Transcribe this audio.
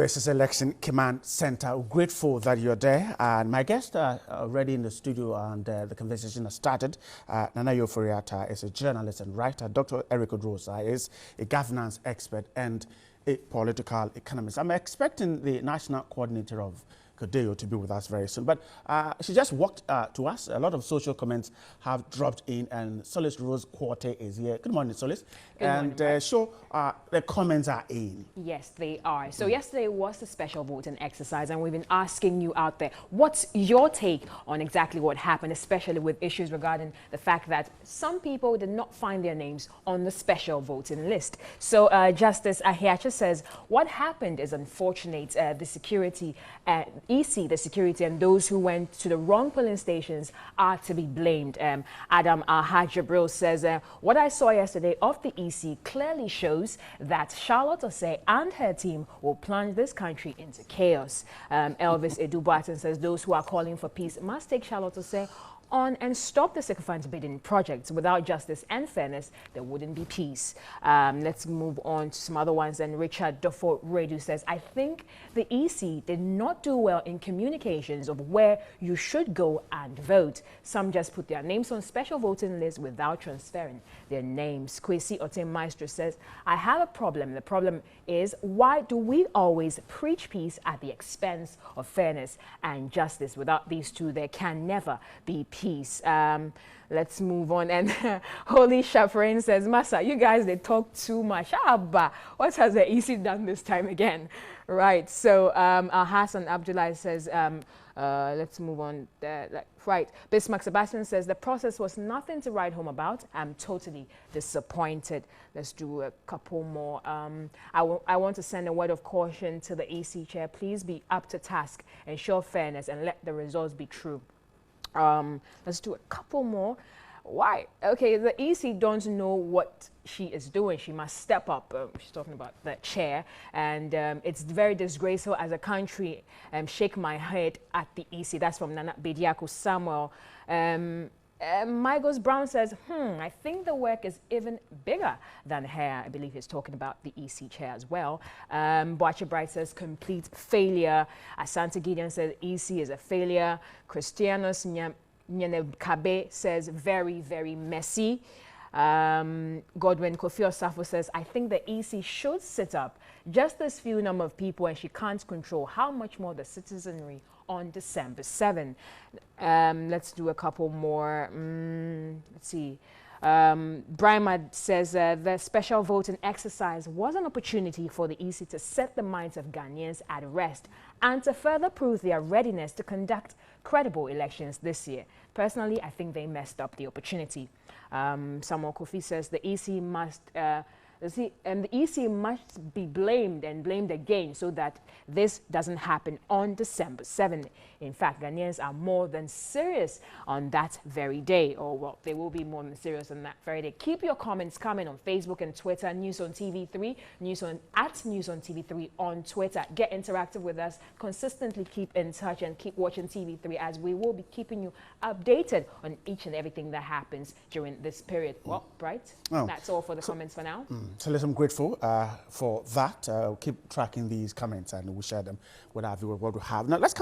This is Election Command Center. We're grateful that you're there. And my guests are already in the studio and the conversation has started. Nana Yoforiata is a journalist and writer. Dr. Eric Odrosa is a governance expert and a political economist. I'm expecting the national coordinator of Kodeo to be with us very soon. But she just walked to us. A lot of social comments have dropped in, and Solis Rose Quarter is here. Good morning, Solis. Good morning, the comments are in. Yes, they are. So yesterday was a special voting exercise, and we've been asking you out there, what's your take on exactly what happened, especially with issues regarding the fact that some people did not find their names on the special voting list. So Justice Ahiacha says, what happened is unfortunate. The security EC, the security, and those who went to the wrong polling stations are to be blamed. Adam Jabril says, what I saw yesterday of the EC clearly shows that Charlotte Osei and her team will plunge this country into chaos. Elvis Edubaton says those who are calling for peace must take Charlotte Osei on and stop the sycophant bidding projects. Without justice and fairness, there wouldn't be peace. Let's move on to some other ones. And Richard Duffo Redu says, I think the EC did not do well in communications of where you should go and vote. Some just put their names on special voting lists without transferring their names. Kwesi Ote Maestro says, I have a problem. The problem is, why do we always preach peace at the expense of fairness and justice? Without these two, there can never be peace. Let's move on. And Holy Shafrain says, Massa, you guys, they talk too much. Abba, what has the EC done this time again? Right. So Hassan Abdullah says, let's move on. Right. Bismarck Sebastian says, the process was nothing to write home about. I'm totally disappointed. Let's do a couple more. I want to send a word of caution to the EC chair. Please be up to task, ensure fairness, and let the results be true. Let's do a couple more. Why? Okay, the EC don't know what she is doing. She must step up. She's talking about the chair, and it's very disgraceful as a country. Shake my head at the EC. That's from Nana Bediako Samuel. Michaels Brown says, I think the work is even bigger than her. I believe he's talking about the EC chair as well. Boache Bright says, complete failure. Asante Gideon says, EC is a failure. Christianos Nyanekabe says, very, very messy. Godwin Kofi Osafo says, I think the EC should sit up just this few number of people, and she can't control how much more the citizenry on December 7. Let's do a couple more. Let's see. Brahmad says the special voting exercise was an opportunity for the EC to set the minds of Ghanaians at rest and to further prove their readiness to conduct credible elections this year. Personally, I think they messed up the opportunity. Samuel Kofi says the EC must the EC must be blamed and blamed again so that this doesn't happen on December 7th. In fact, Ghanaians are more than serious on that very day. Or, well, they will be more than serious on that very day. Keep your comments coming on Facebook and Twitter, News on TV3, News on TV3 on Twitter. Get interactive with us. Consistently keep in touch and keep watching TV3, as we will be keeping you updated on each and everything that happens during this period. Well, Bright, that's all for the comments for now. So I'm grateful for that. We'll keep tracking these comments and we'll share them with our viewers what we have. Now let's come